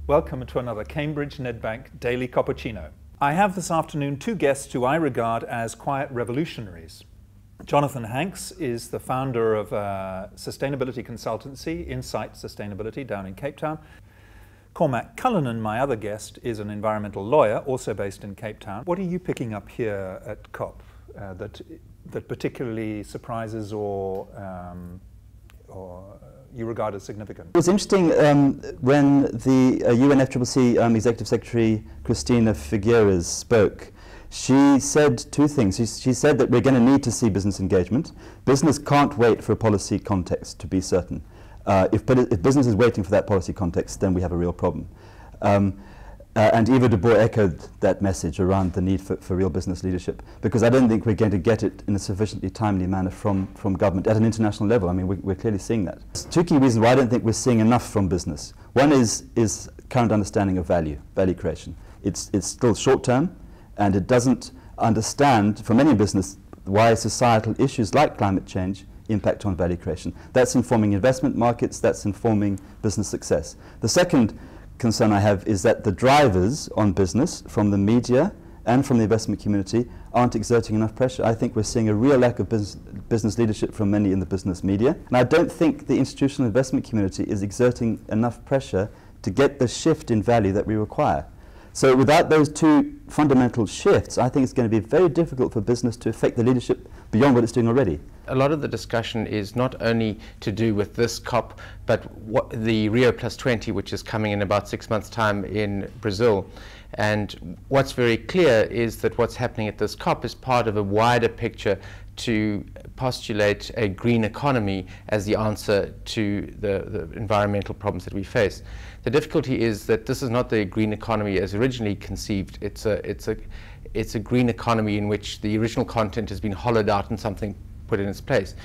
Welcome to another Cambridge Nedbank Daily COPpuccino. I have this afternoon two guests who I regard as quiet revolutionaries. Jonathan Hanks is the founder of a sustainability consultancy, Insight Sustainability, down in Cape Town. Cormac Cullinan, my other guest, is an environmental lawyer, also based in Cape Town. What are you picking up here at COP that particularly surprises or you regard as significant? It was interesting when the UNFCCC Executive Secretary Cristina Figueres spoke. She said two things. She said that we're going to need to see business engagement. Business can't wait for a policy context to be certain. If business is waiting for that policy context, then we have a real problem. And Eva de Boer echoed that message around the need for real business leadership, because I don't think we're going to get it in a sufficiently timely manner from government at an international level. I mean, we're clearly seeing that. There's two key reasons why I don't think we're seeing enough from business. One is current understanding of value creation. It's still short term, and it doesn't understand, for many in business, why societal issues like climate change impact on value creation. That's informing investment markets, that's informing business success. The second concern I have is that the drivers on business from the media and from the investment community aren't exerting enough pressure. I think we're seeing a real lack of business leadership from many in the business media, and I don't think the institutional investment community is exerting enough pressure to get the shift in value that we require. So without those two fundamental shifts, I think it's going to be very difficult for business to affect the leadership beyond what it's doing already. A lot of the discussion is not only to do with this COP, but the Rio +20, which is coming in about 6 months' time in Brazil. And what's very clear is that what's happening at this COP is part of a wider picture to postulate a green economy as the answer to the environmental problems that we face. The difficulty is that this is not the green economy as originally conceived. It's a green economy in which the original content has been hollowed out and something put in its place.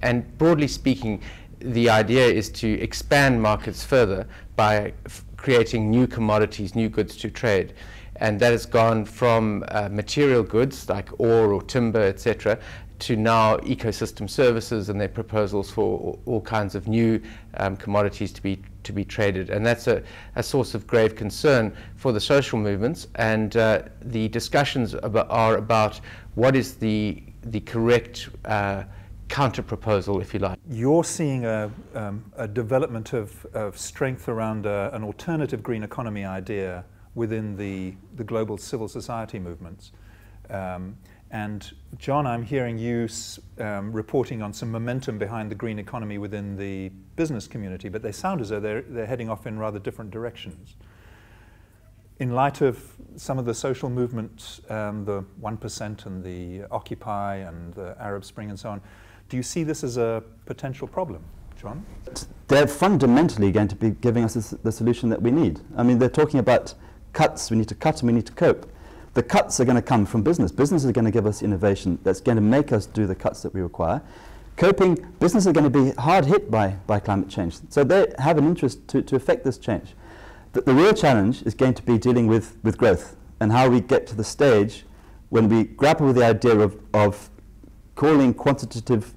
And broadly speaking, the idea is to expand markets further by creating new commodities, new goods to trade. And that has gone from material goods like ore or timber, etc., to now ecosystem services and their proposals for all kinds of new commodities to be traded. And that's a source of grave concern for the social movements. And the discussions are about what is the correct counter-proposal, if you like. You're seeing a development of strength around an alternative green economy idea within the global civil society movements. And John, I'm hearing you reporting on some momentum behind the green economy within the business community, but they sound as though they're heading off in rather different directions. In light of some of the social movements, the 1% and the Occupy and the Arab Spring and so on, do you see this as a potential problem, John? They're fundamentally going to be giving us the solution that we need. I mean, they're talking about cuts. We need to cut and we need to cope. The cuts are going to come from business. Business is going to give us innovation that's going to make us do the cuts that we require. Coping, business is going to be hard hit by climate change. So they have an interest to affect this change. The real challenge is going to be dealing with growth and how we get to the stage when we grapple with the idea of calling quantitative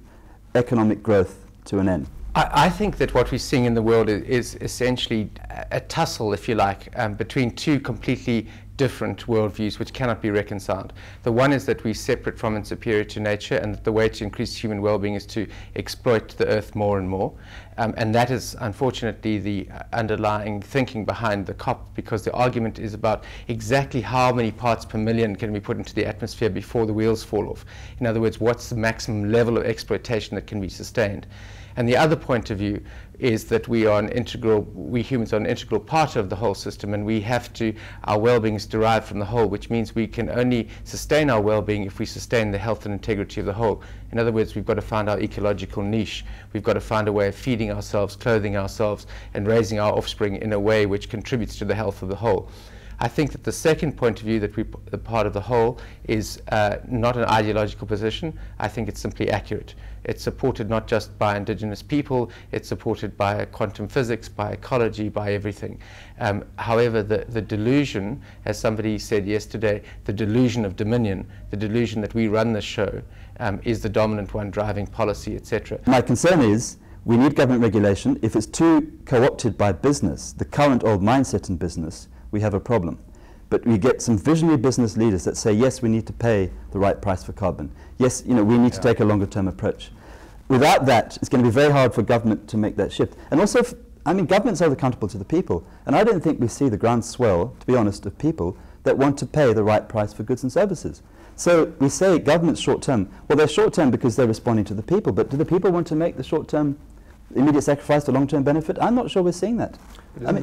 economic growth to an end. I think that what we're seeing in the world is essentially a tussle, if you like, between two completely different worldviews which cannot be reconciled. The one is that we're separate from and superior to nature, and that the way to increase human well-being is to exploit the earth more and more. And that is unfortunately the underlying thinking behind the COP, because the argument is about exactly how many parts per million can be put into the atmosphere before the wheels fall off. In other words, what's the maximum level of exploitation that can be sustained? And the other point of view is that we humans are an integral part of the whole system, and we have to, our well-being is derived from the whole, which means we can only sustain our well-being if we sustain the health and integrity of the whole. In other words, we've got to find our ecological niche. We've got to find a way of feeding ourselves, clothing ourselves, and raising our offspring in a way which contributes to the health of the whole. I think that the second point of view, that we're part of the whole, is not an ideological position. I think it's simply accurate. It's supported not just by indigenous people, it's supported by quantum physics, by ecology, by everything. However, the delusion, as somebody said yesterday, the delusion of dominion, the delusion that we run the show, is the dominant one driving policy, etc. My concern is We need government regulation. If it's too co-opted by business, the current old mindset in business, we have a problem. But we get some visionary business leaders that say, yes, we need to pay the right price for carbon. Yes, we need to take a longer term approach. Without that, it's going to be very hard for government to make that shift. And also, governments are accountable to the people. And I don't think we see the groundswell, to be honest, of people that want to pay the right price for goods and services. So we say government's short-term. Well, they're short-term because they're responding to the people, but do the people want to make the short-term immediate sacrifice for long-term benefit? I'm not sure we're seeing that. Isn't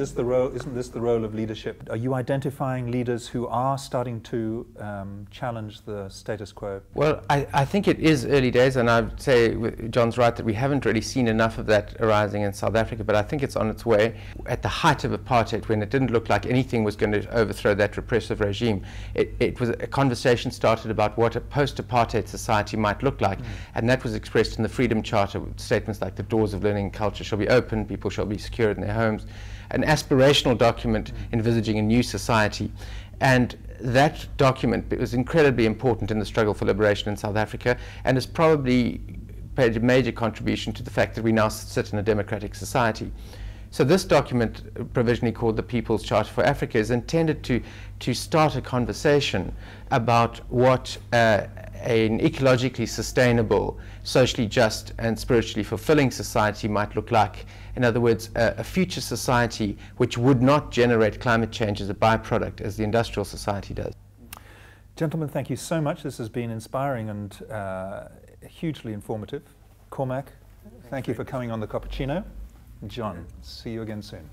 this the role of leadership? Are you identifying leaders who are starting to challenge the status quo? Well, I think it is early days, and I'd say John's right that we haven't really seen enough of that arising in South Africa, but I think it's on its way. At the height of apartheid, when it didn't look like anything was going to overthrow that repressive regime, it was a conversation started about what a post-apartheid society might look like, and that was expressed in the Freedom Charter with statements like the doors of learning and culture shall be open, people shall be secure in their homes, an aspirational document envisaging a new society. And that document was incredibly important in the struggle for liberation in South Africa, and has probably paid a major contribution to the fact that we now sit in a democratic society. So this document, provisionally called the People's Charter for Africa, is intended to start a conversation about what an ecologically sustainable, socially just and spiritually fulfilling society might look like. In other words, a future society which would not generate climate change as a byproduct as the industrial society does. Gentlemen, thank you so much. This has been inspiring and hugely informative. Cormac, thank you for coming on the COPpuccino. John, see you again soon.